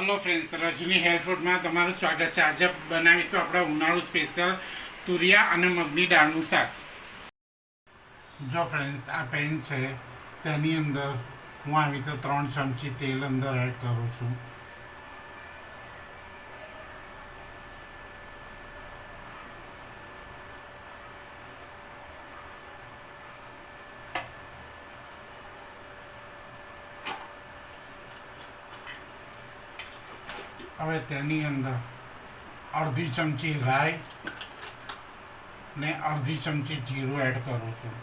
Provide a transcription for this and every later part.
Hello friends, રજની health ફૂડમાં તમારું સ્વાગત છે. આજે બનાવીશું આપણે ઉનાળુ સ્પેશિયલ તુરિયા અને મગની દાળનું શાક. જો ફ્રેન્ડ્સ, આ પેન છે, તેની અંદર હું આવી રીતે 3 ચમચી તેલ અંદર એડ કરું છું. હવે તેની અંદર અડધી ચમચી રાઈ ને અડધી ચમચી જીરું એડ કરું છું.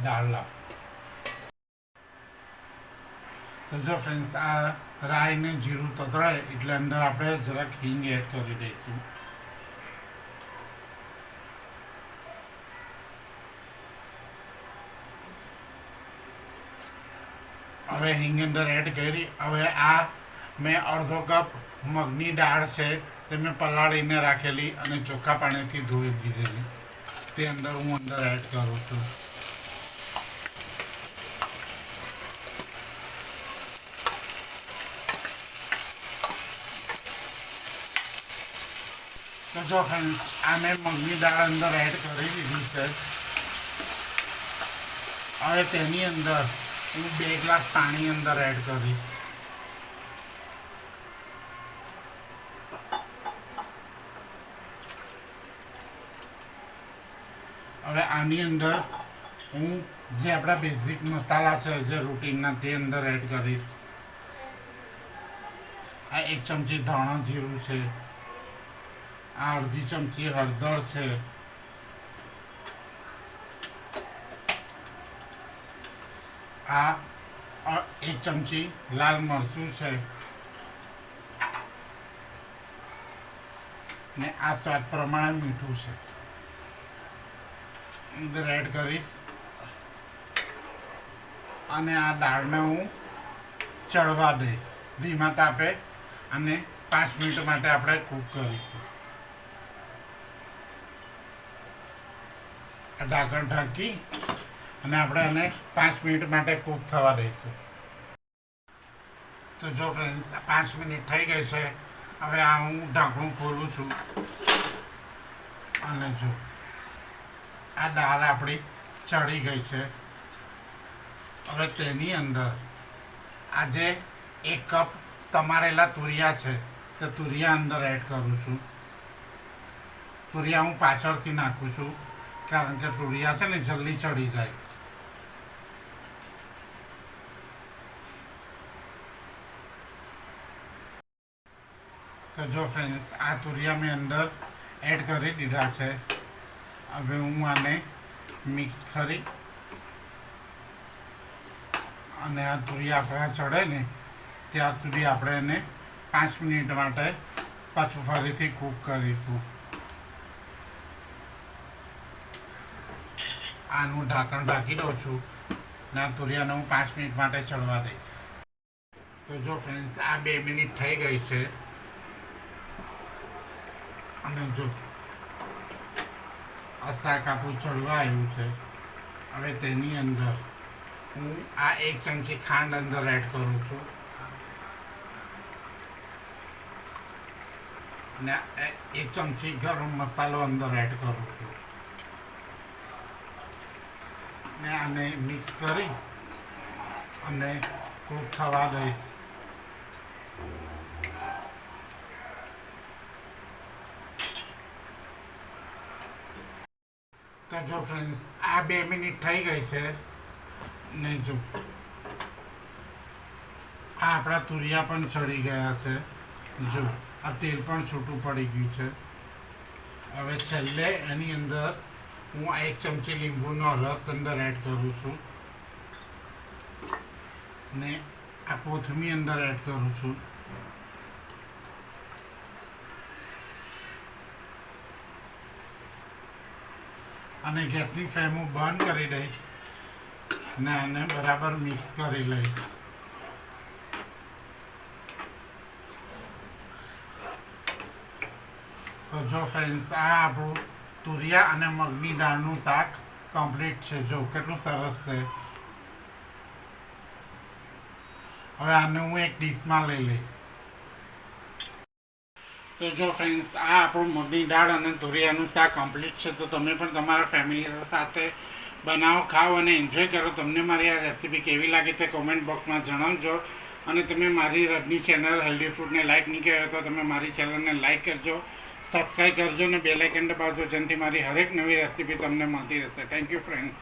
દાળલા તો જો ફ્રેન્ડ્સ, આ રાઈ ને જીરું તતળાય એટલે અંદર આપણે જરાક હિંગ એડ કરી દઈશું. હવે હિંગ અંદર એડ કરી હવે આ મેં અડધો કપ મગની દાળ છે તે મેં પલાળીને રાખેલી અને ચોખ્ખા પાણીથી ધોઈ દીધેલી તે અંદર હું અંદર એડ કરું છું. તો જો ફ્રેન્ડ્સ, આ મેં મગની દાળ અંદર એડ કરી દીધી છે. હવે તેની અંદર હું 2 ગ્લાસ પાણી અંદર એડ કરીશ. હવે આની અંદર હું જે આપણા બેઝિક મસાલા છે જે રૂટીનના તે અંદર એડ કરીશ. આ 1 ચમચી ધાણા જીરું છે, આ અડધી ચમચી હળદર છે, આ 1 ચમચી લાલ મરચું છે ને આ સ્વાદ પ્રમાણે મીઠું છે અંદર એડ કરીશ. અને આ દાળને હું ચડવા દઈશ ધીમા તાપે અને 5 મિનિટ માટે આપણે કૂક કરીશું. ઢાંકણ ઢાંકી અને આપણે એને 5 મિનિટ માટે કૂક થવા દઈશું. તો જો ફ્રેન્ડ્સ, 5 મિનિટ થઈ ગઈ છે. હવે આ હું ઢાંકણું ખોલું છું અને જો આ દાળ આપણી ચડી ગઈ છે. હવે તેની અંદર આજે 1 કપ સમારેલા તુરિયા છે તે તુરિયા અંદર એડ કરું છું. તુરિયા હું પાછળથી નાખું છું કારણ કે તુરિયા છે ને જલ્દી ચડી જાય. તો જો ફ્રેન્ડ્સ, આ તુરિયા મેં અંદર એડ કરી દીધા છે. હવે હું આને મિક્સ કરી અને આ તુરિયા આપણા ચડે ને ત્યાં સુધી આપણે એને 5 મિનિટ માટે પાછું ફરીથી કૂક કરીશું. આનું ઢાંકણ ઢાંકી દઉં છું ને આ તુરિયાને હું 5 મિનિટ માટે ચડવા દઈશ. તો જો ફ્રેન્ડ્સ, આ 2 મિનિટ થઈ ગઈ છે અને જો આ શાક આપણું ચડવા આવ્યું છે. હવે તેની અંદર હું આ 1 ચમચી ખાંડ અંદર એડ કરું છું અને 1 ચમચી ગરમ મસાલો અંદર એડ કરું છું ને આને મિક્સ કરી અને કૂક થવા દઈશ. તો જો ફ્રેન્ડ્સ, આ 2 મિનિટ થઈ ગઈ છે ને જો આ આપણા તુરિયા પણ ચડી ગયા છે. જો આ તેલ પણ છૂટું પડી ગયું છે. હવે છેલ્લે એની અંદર હું 1 ચમચી લીંબુનો રસ અંદર એડ કરું છું ને આ કોથમીર અંદર એડ કરું છું. અને ગેસની ફ્લેમ હું બંધ કરી દઈશ ને આને બરાબર મિક્સ કરી લઈશ. તો જો ફ્રેન્ડ્સ, આ આપણું તુરિયા અને મગની દાળનું શાક કમ્પ્લીટ છે. જો કેટલું સરસ છે. હવે આને હું એક ડીશમાં લઈ લઈશ. તો જો ફ્રેન્ડ્સ, આ આપણું મગની દાળ અને તુરિયાનું શાક કમ્પ્લીટ છે. તો તમે પણ તમારા ફેમિલી સાથે બનાવો, ખાઓ અને એન્જોય કરો. તમને મારી આ રેસીપી કેવી લાગે તે કોમેન્ટ બોક્સમાં જણાવજો. અને તમે મારી રબની ચેનલ હેલ્ધી ફૂડને લાઇક નહીં કર્યો તો તમે મારી ચેનલને લાઇક કરજો, સબસ્ક્રાઈબ કરજો અને બેલ આઇકન દબાવજો, જેનાથી મારી હરેક નવી રેસીપી તમને મળતી રહેશે. Thank you friend.